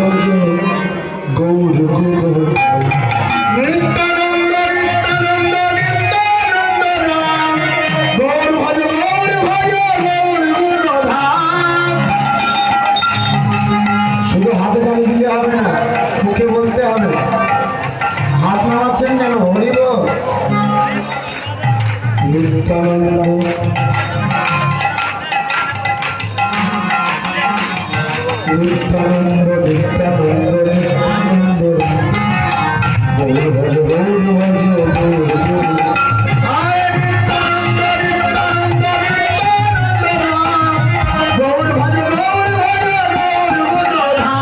গৌর গৌর কেন হরিব নিত্যানন্দ নিত্যানন্দ নিত্যানন্দ নিত্যানন্দ গৌর ভজ গৌর ভজ গৌর গৌর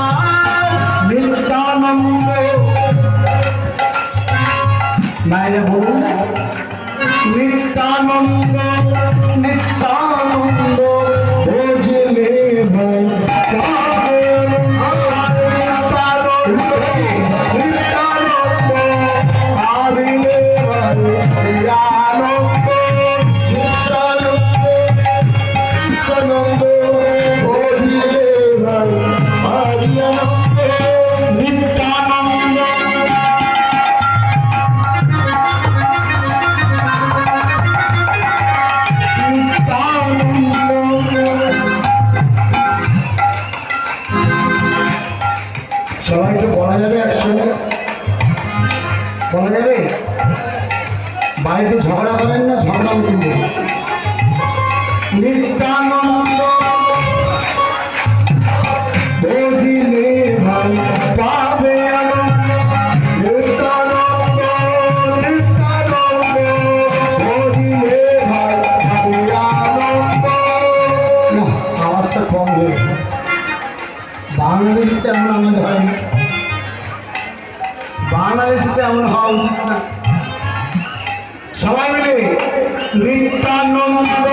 বাইরে বলুন নিত্যানন্দ নিত্যানন্দ ভজলে ভাই নিত্যানন্দ আবিলে ভাই আনন্দ নিত্যানন্দ ভজলে ভাই আনন্দ নিত্যানন্দ সবাই তো বলা যাবে একসঙ্গে বলা যাবে বাড়িতে ঝগড়া করেন না ঝগড়া করব নিত্যানন্দ বুঝিলে ভাই পাবে আনন্দ নিত্যানন্দ নিত্যানন্দ বুঝিলে ভাই পাবে আনন্দ না আওয়াজটা কম হয়ে বাংলাদেশিতে এমন আমাদের হয় না বাংলাদেশিতে এমন হওয়া উচিত না সবাই মিলে নিত্যানন্দ